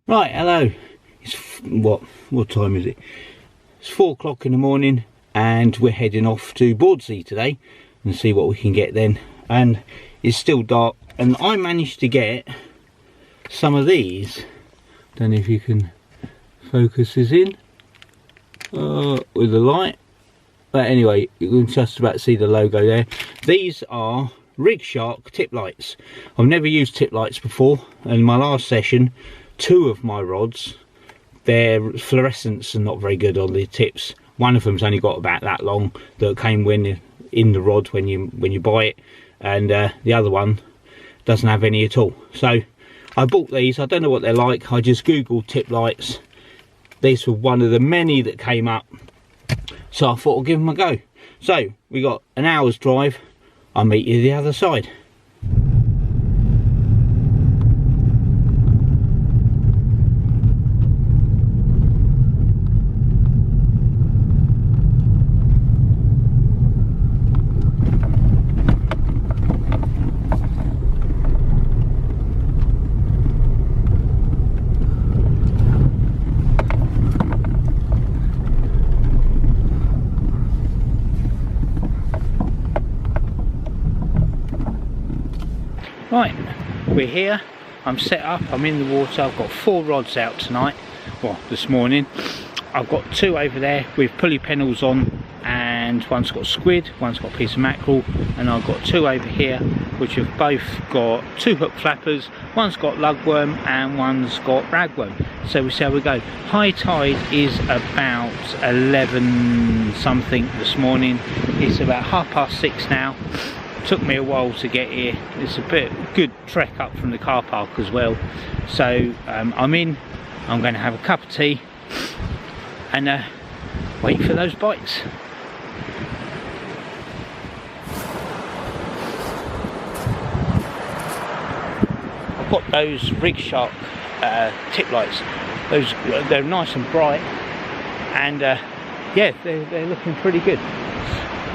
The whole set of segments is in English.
Right, hello. It's what time is it? It's 4 o'clock in the morning, and we're heading off to Bawdsey today and see what we can get then. And it's still dark, and I managed to get some of these. Don't know if you can focus this in with the light, but anyway, you can just about see the logo there. These are Rig Shark tip lights. I've never used tip lights before, and in my last session, 2 of my rods, their fluorescence are not very good on the tips. One of them's only got about that long that came when in the rod when you buy it, and the other one doesn't have any at all. So I bought these. I don't know what they're like. I just googled tip lights. These were one of the many that came up, so I thought I'll give them a go. So we got an hour's drive. I'll meet you the other side. Right, we're here. I'm set up, I'm in the water. I've got 4 rods out tonight, well, this morning. I've got 2 over there with pulley pennels on, and one's got squid, one's got a piece of mackerel, and I've got 2 over here which have both got 2 hook flappers. One's got lugworm and one's got ragworm. So we see how we go. High tide is about 11 something this morning. It's about 6:30 now. Took me a while to get here. It's a bit good trek up from the car park as well. So I'm in. I'm going to have a cup of tea and wait for those bites. I've got those Rig Shark tip lights. They're nice and bright, and yeah, they're looking pretty good.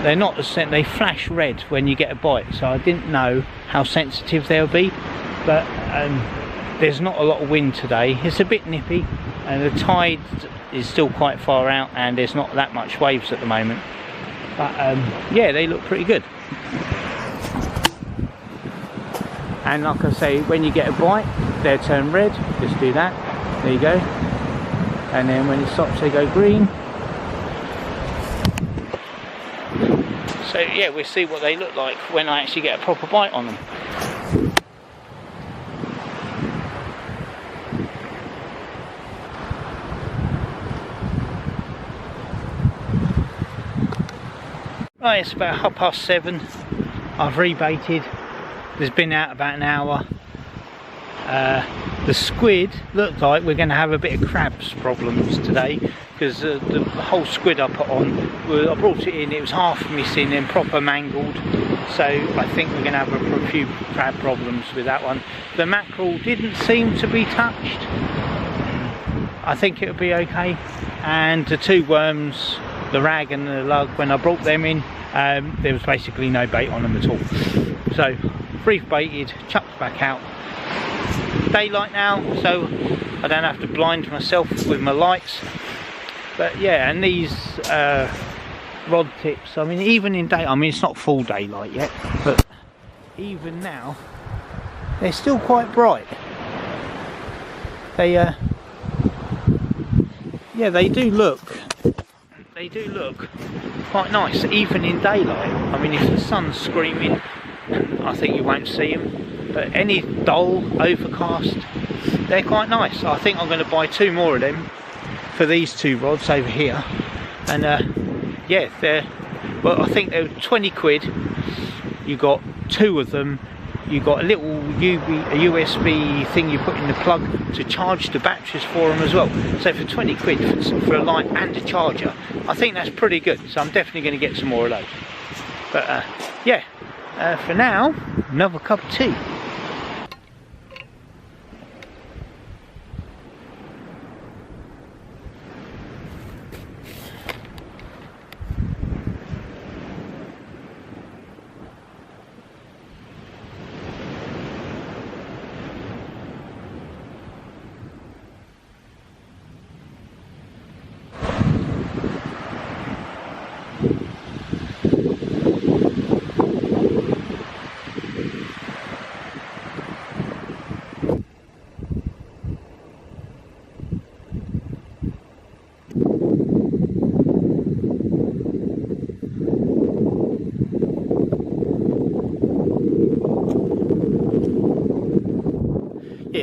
They're not they flash red when you get a bite, so I didn't know how sensitive they'll be, but there's not a lot of wind today. It's a bit nippy, and the tide is still quite far out, and there's not that much waves at the moment, but yeah, they look pretty good. And like I say, when you get a bite, they'll turn red. Just do that, there you go, and then when it stops they go green. So yeah, we'll see what they look like when I actually get a proper bite on them. Right, it's about 7:30. I've rebaited. There's been out about an hour. The squid looked like we're going to have a bit of crabs problems today, because the whole squid I put on, I brought it in, it was half missing and proper mangled, so I think we're going to have a few crab problems with that one. The mackerel didn't seem to be touched. I think it'll be okay. And the 2 worms, the rag and the lug, when I brought them in, there was basically no bait on them at all. So brief baited, chucked back out. Daylight now, so I don't have to blind myself with my lights. But yeah, and these rod tips, I mean, even in day, I mean, it's not full daylight yet, but even now they're still quite bright. They yeah, they do look quite nice even in daylight. I mean, if the sun's screaming, I think you won't see them, but any dull overcast, they're quite nice. I think I'm going to buy 2 more of them for these 2 rods over here, and yeah, well, I think they're 20 quid. You got 2 of them. You got a little USB thing you put in the plug to charge the batteries for them as well. So for 20 quid for a light and a charger, I think that's pretty good. So I'm definitely going to get some more of those. But yeah, for now, another cup of tea.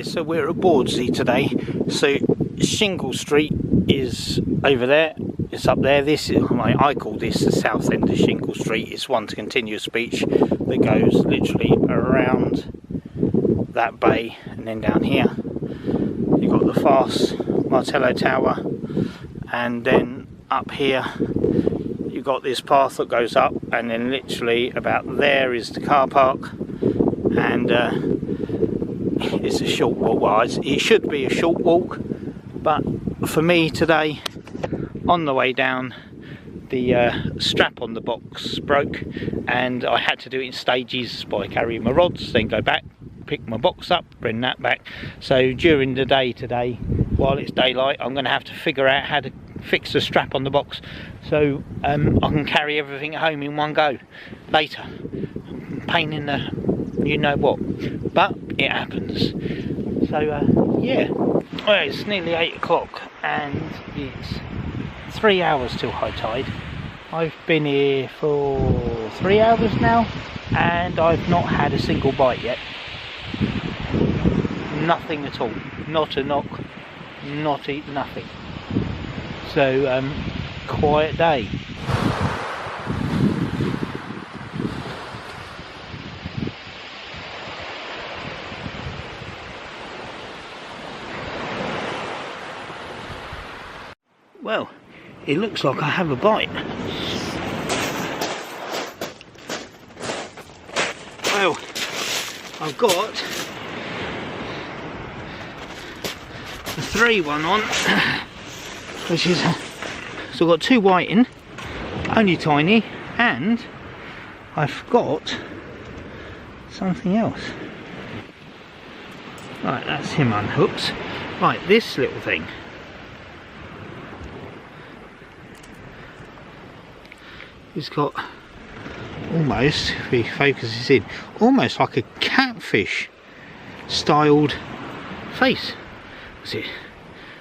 Right, so we're at Bawdsey today. So Shingle Street is over there. It's up there. This is, I call this the south end of Shingle Street. It's one continuous beach that goes literally around that bay and then down here. You've got the fast Martello Tower, and then up here you've got this path that goes up, and then literally about there is the car park, and it's a short walk. Well, it should be a short walk, but for me today, on the way down, the strap on the box broke, and I had to do it in stages by carrying my rods, then go back, pick my box up, bring that back. So during the day today, while it's daylight, I'm going to have to figure out how to fix the strap on the box so I can carry everything home in one go later. Pain in the you know what, but it happens. So yeah, well, it's nearly 8 o'clock and it's 3 hours till high tide. I've been here for 3 hours now and I've not had a single bite yet. Nothing at all, not a knock, not eat, nothing. So quiet day. Well, it looks like I have a bite. Well, I've got the 3-1 on, which is, so I've got 2 whiting, only tiny, and I've got something else. Right, that's him unhooked. Right, this little thing. It's got almost, if he focuses in, almost like a catfish styled face. Is it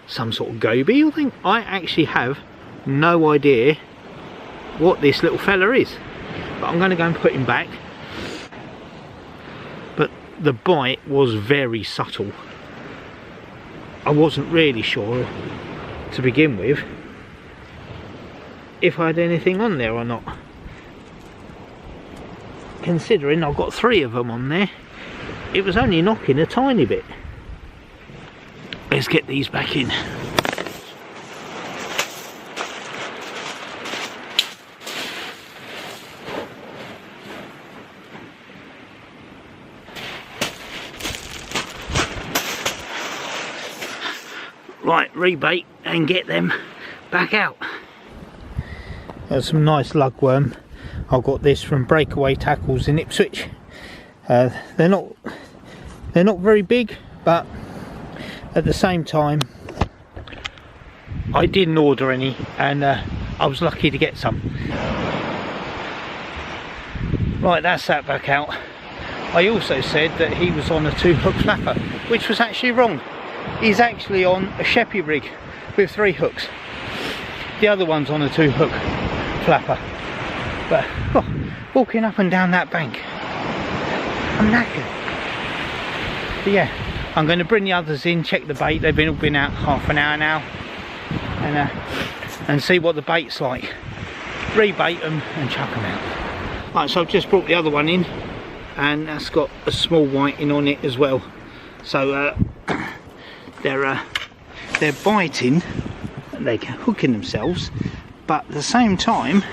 some sort of goby, I think? I actually have no idea what this little fella is, but I'm going to go and put him back. But the bite was very subtle. I wasn't really sure to begin with if I had anything on there or not, considering I've got 3 of them on there. It was only knocking a tiny bit. Let's get these back in. Right, rebait and get them back out. There's some nice lugworm. I got this from Breakaway Tackles in Ipswich. They're not very big, but at the same time I didn't order any, and I was lucky to get some. Right, that's that back out. I also said that he was on a 2-hook flapper, which was actually wrong. He's actually on a Sheppey rig with 3 hooks. The other one's on a 2-hook flapper. But walking up and down that bank, I'm knackered. But yeah, I'm going to bring the others in, check the bait. They've all been out half an hour now, and see what the bait's like. Rebait them and chuck them out. Right, so I've just brought the other one in, and that's got a small whiting on it as well. So they're biting, they're hooking themselves, but at the same time,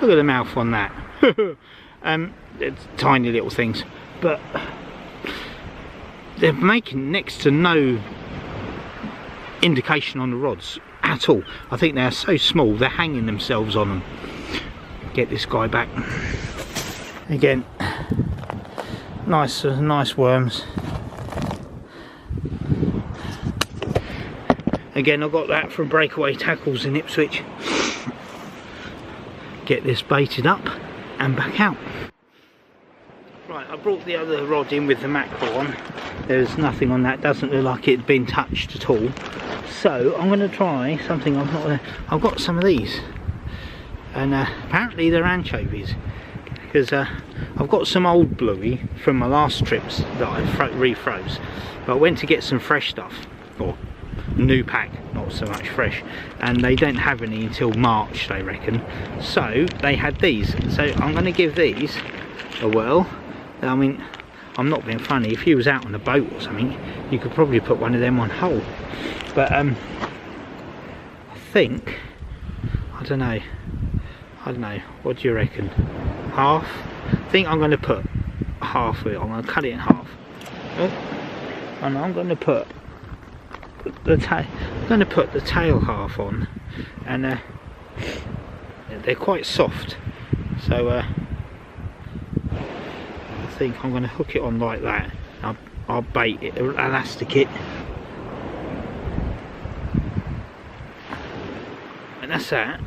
look at the mouth on that. It's tiny little things, but they're making next to no indication on the rods at all. I think they're so small, they're hanging themselves on them. Get this guy back. Again, nice worms. Again, I got that from Breakaway Tackles in Ipswich. Get this baited up and back out. Right, I brought the other rod in with the mackerel on. There's nothing on that, doesn't look like it'd been touched at all. So I'm going to try something. I've got some of these, and apparently they're anchovies. because I've got some old bluey from my last trips that I refroze, but I went to get some fresh stuff, or new pack, not so much fresh, and they don't have any until March, they reckon. So they had these, so I'm going to give these a whirl. I mean, I'm not being funny, if you was out on a boat or something you could probably put one of them on hold, but I think, I don't know, what do you reckon? Half? I think I'm going to put half of it. I'm going to cut it in half. Oh, and I'm going to put the tail half on, and they're quite soft, so I think I'm going to hook it on like that. I'll bait it, elastic it, and that's that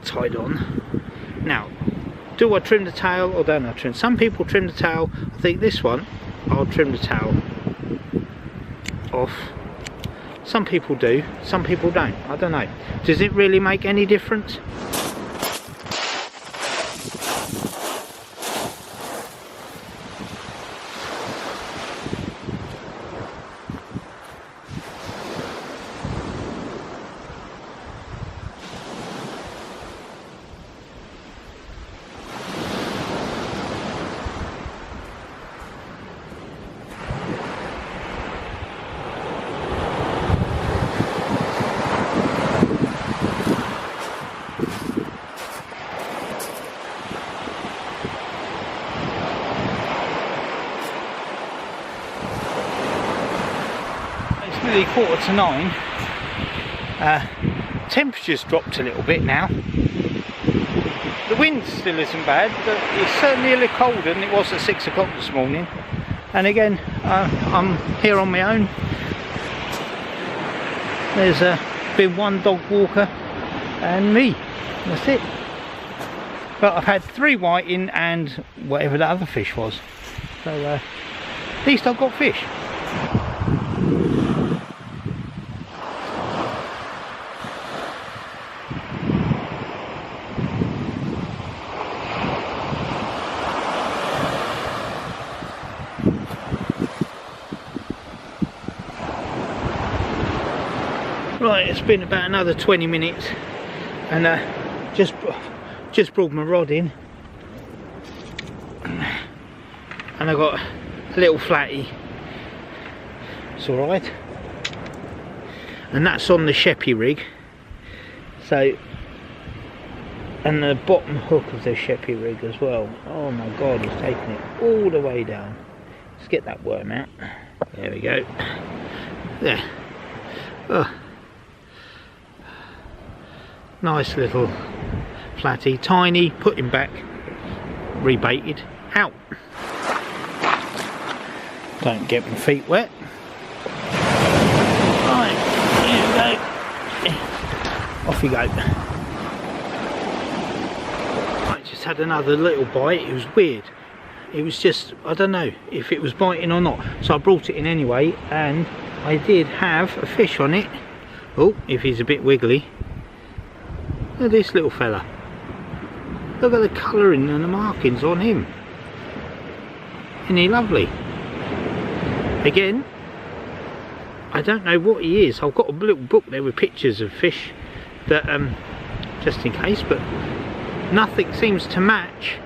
tied on. Now, do I trim the tail or don't I trim? Some people trim the tail. I think this one, I'll trim the tail off. Some people do, some people don't. I don't know. Does it really make any difference? Nearly 9:15. Temperature's dropped a little bit now. The wind still isn't bad, but it's certainly a little colder than it was at 6 o'clock this morning. And again, I'm here on my own. There's been one dog walker and me. That's it. But I've had 3 whiting and whatever the other fish was. So at least I've got fish. Right, it's been about another 20 minutes, and just brought my rod in, and I got a little flatty. It's all right, and that's on the Sheppy rig. So, and the bottom hook of the Sheppy rig as well. Oh my God, he's taking it all the way down. Let's get that worm out. There we go. There. Oh. Nice little flatty, tiny, put him back, rebaited, out. Don't get my feet wet. Right, here we go. Off you go. I just had another little bite. It was weird. It was just, I don't know if it was biting or not. So I brought it in anyway, and I did have a fish on it. Oh, if he's a bit wiggly. Look at this little fella. Look at the colouring and the markings on him. Isn't he lovely? Again, I don't know what he is. I've got a little book there with pictures of fish that, just in case, but nothing seems to match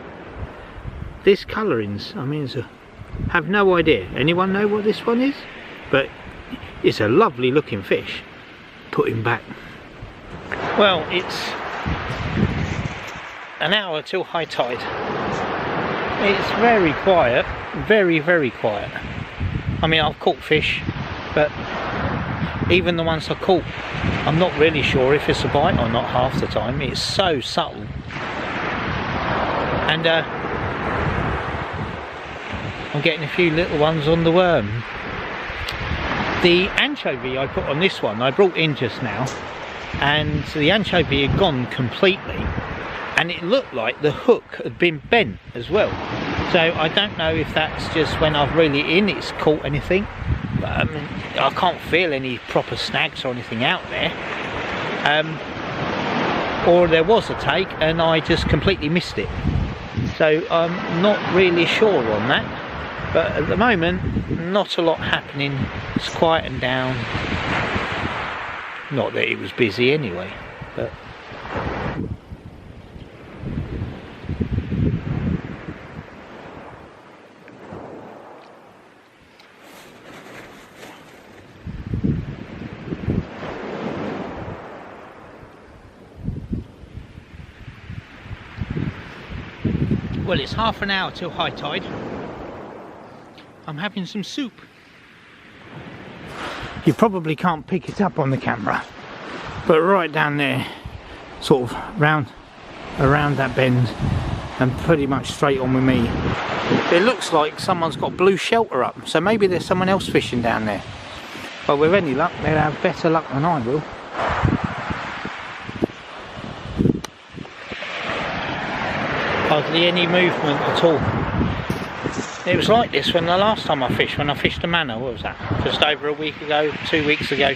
this colourings. I mean, I have no idea. Anyone know what this one is? But it's a lovely looking fish. Put him back. Well, it's an hour till high tide. It's very quiet, very quiet. I mean, I've caught fish, but even the ones I caught, I'm not really sure if it's a bite or not half the time. It's so subtle. And I'm getting a few little ones on the worm. The anchovy I put on this one, I brought in just now, and the anchovy had gone completely, and it looked like the hook had been bent as well. So I don't know if that's just when I've really it's caught anything, but I can't feel any proper snags or anything out there, or there was a take and I just completely missed it. So I'm not really sure on that, but at the moment not a lot happening. It's quieting down. Not that it was busy anyway, but well, it's half an hour till high tide. I'm having some soup. You probably can't pick it up on the camera, but right down there, sort of around that bend and pretty much straight on with me, it looks like someone's got blue shelter up, so maybe there's someone else fishing down there. But with any luck, they'll have better luck than I will. Hardly any movement at all. It was like this when the last time I fished, when I fished the Manor, what was that? Just over a week ago, 2 weeks ago.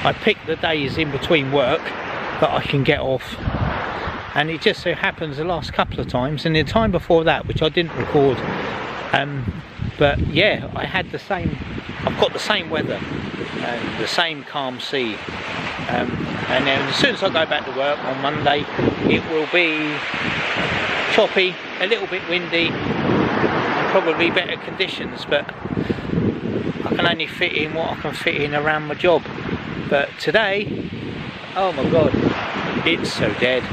I picked the days in between work that I can get off. And it just so happens the last couple of times, and the time before that, which I didn't record, but yeah, I had the same, I've got the same weather, the same calm sea. And then as soon as I go back to work on Monday, it will be choppy, a little bit windy, and probably better conditions, but I can only fit in what I can fit in around my job. But today, oh my god, it's so dead.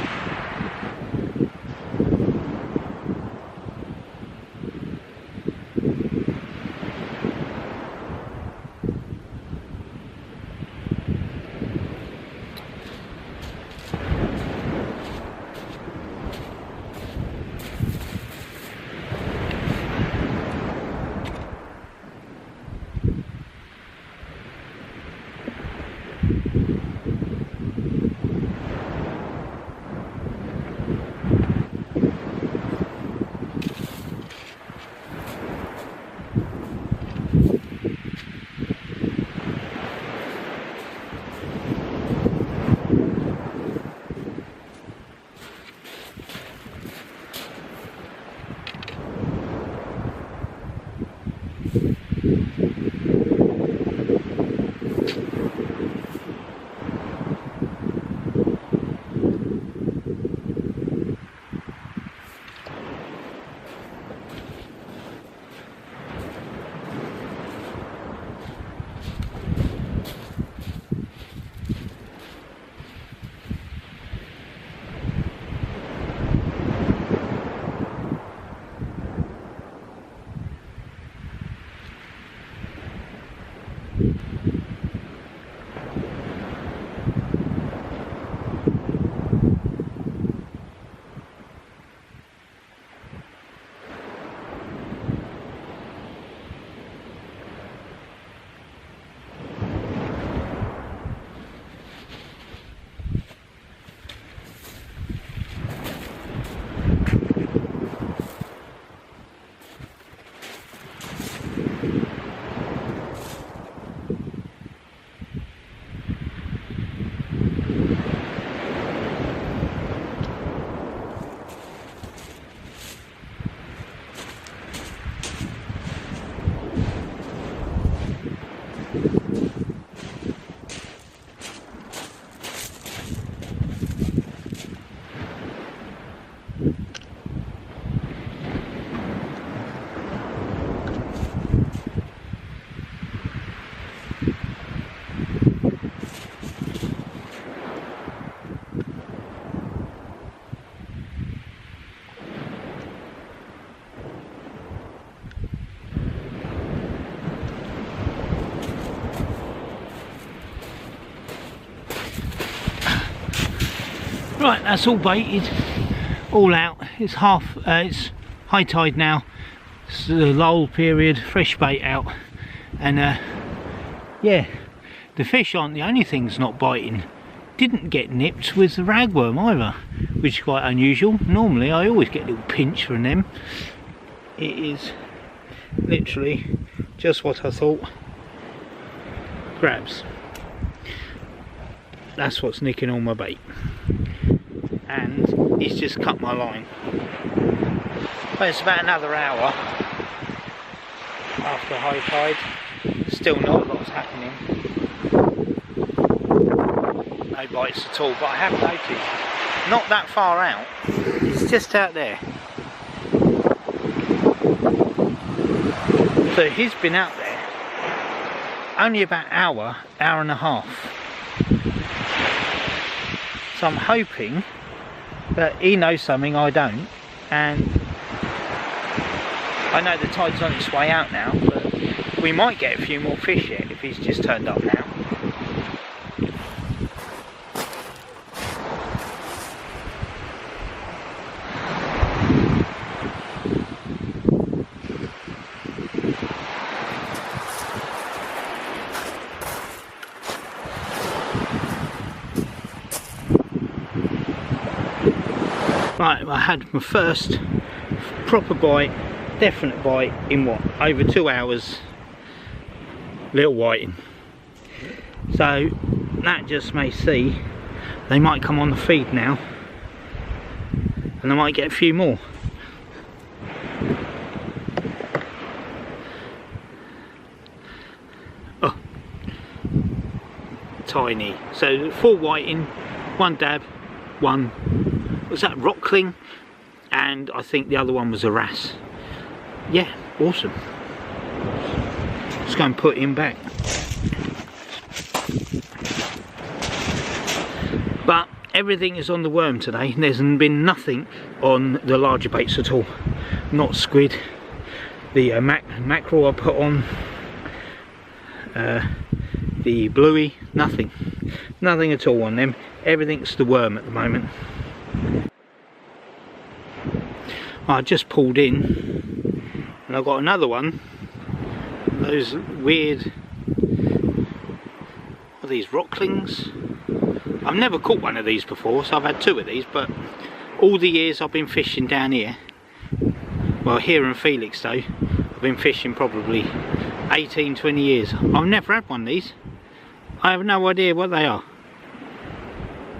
Right, that's all baited, all out. It's it's high tide now. It's the lull period, fresh bait out, and yeah, the fish aren't the only things not biting. Didn't get nipped with the ragworm either, which is quite unusual. Normally I always get a little pinch from them. It is literally just what I thought. Crabs. that's what's nicking all my bait. And he's just cut my line. But it's about another hour after high tide. Still not a lot's happening. No bites at all, but I have noticed, not that far out, it's just out there. So he's been out there only about an hour and a half. So I'm hoping that he knows something I don't, and I know the tide's on its way out now, but we might get a few more fish yet if he's just turned up now. Right, I had my first proper bite, definite bite in what, over 2 hours, little whiting. So that just may see, they might come on the feed now and I might get a few more. Oh, tiny. So 4 whiting, 1 dab, 1, was that rockling, and I think the other one was a wrasse. Yeah, awesome. Let's go and put him back. But everything is on the worm today. There's been nothing on the larger baits at all. Not squid. The mackerel I put on, the bluey, nothing. Nothing at all on them. Everything's the worm at the moment. I just pulled in and I've got another one. Those weird, what are these, rocklings? I've never caught one of these before, so I've had 2 of these, but all the years I've been fishing down here, well here in Felixstowe, I've been fishing probably 18-20 years. I've never had one of these. I have no idea what they are.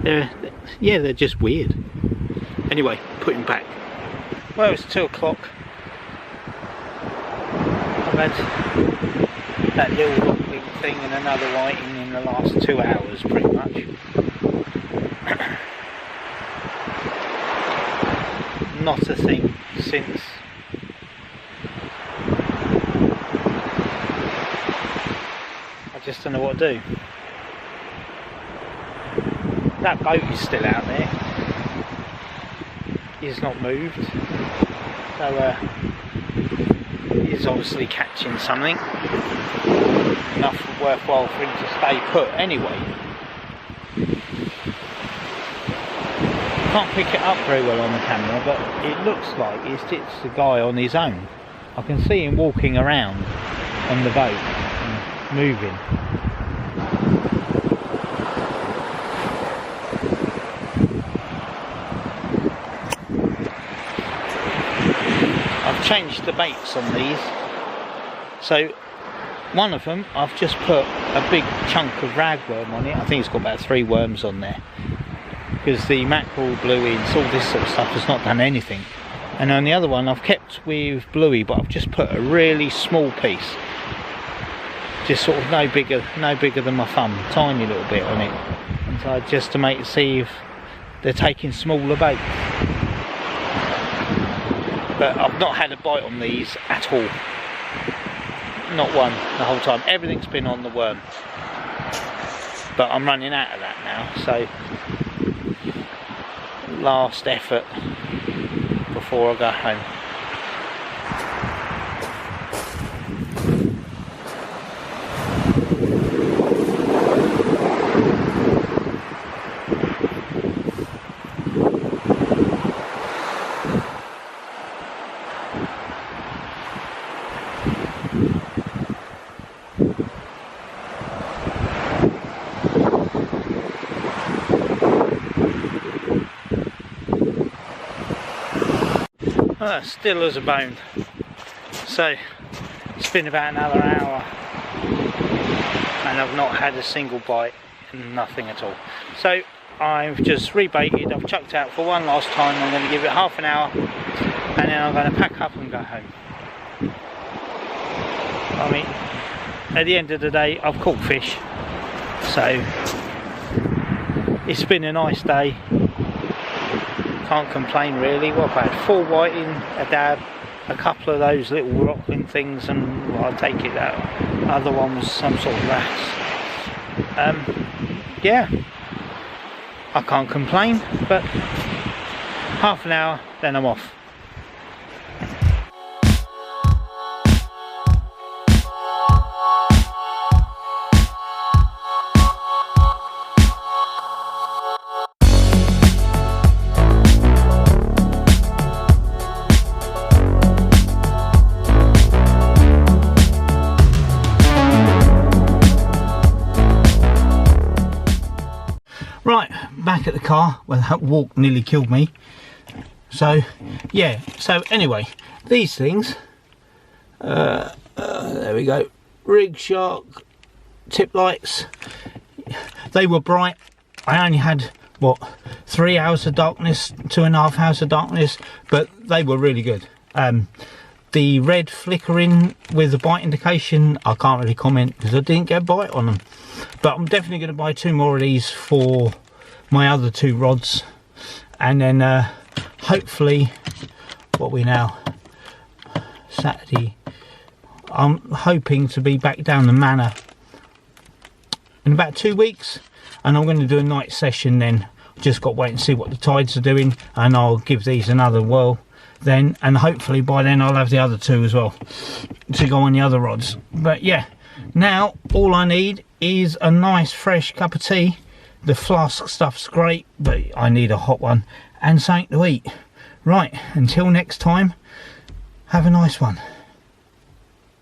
They're just weird. Anyway, put him back. Well, it's 2 o'clock. I've had that little rockling thing and another whiting in the last 2 hours, pretty much. Not a thing since. I just don't know what to do. That boat is still out there. He's not moved, so he's obviously catching something enough worthwhile for him to stay put anyway. Can't pick it up very well on the camera, but it looks like it's the guy on his own. I can see him walking around on the boat and moving. Changed the baits on these. So one of them I've just put a big chunk of ragworm on it. I think it's got about 3 worms on there, because the mackerel, bluey and all this sort of stuff has not done anything. And on the other one I've kept with bluey, but I've just put a really small piece, just sort of no bigger than my thumb, tiny little bit on it, and so just to see if they're taking smaller baits. But I've not had a bite on these at all. Not one the whole time. Everything's been on the worm. But I'm running out of that now, so last effort before I go home. Still as a bone. So it's been about another hour and I've not had a single bite. nothing at all. So I've just rebaited, I've chucked out for one last time. I'm going to give it half an hour and then I'm going to pack up and go home. I mean, at the end of the day, I've caught fish, so it's been a nice day. Can't complain really. What I've had 4 whiting, a dab, a couple of those little rockling things, and well, I take it that other one was some sort of wrasse. Yeah, I can't complain, but half an hour, then I'm off. Right, back at the car. Well, that walk nearly killed me. So, yeah. So anyway, these things. There we go. Rig Shark tip lights. They were bright. I only had what 3 hours of darkness, 2.5 hours of darkness, but they were really good. The red flickering with the bite indication, I can't really comment because I didn't get a bite on them. But I'm definitely going to buy 2 more of these for my other 2 rods, and then hopefully, what we now Saturday, I'm hoping to be back down the manor in about 2 weeks, and I'm going to do a night session then. Just got to wait and see what the tides are doing, and I'll give these another whirl then, and hopefully by then I'll have the other 2 as well to go on the other rods. But yeah, now all I need is a nice fresh cup of tea. The flask stuff's great, but I need a hot one and something to eat. Right, until next time, have a nice one.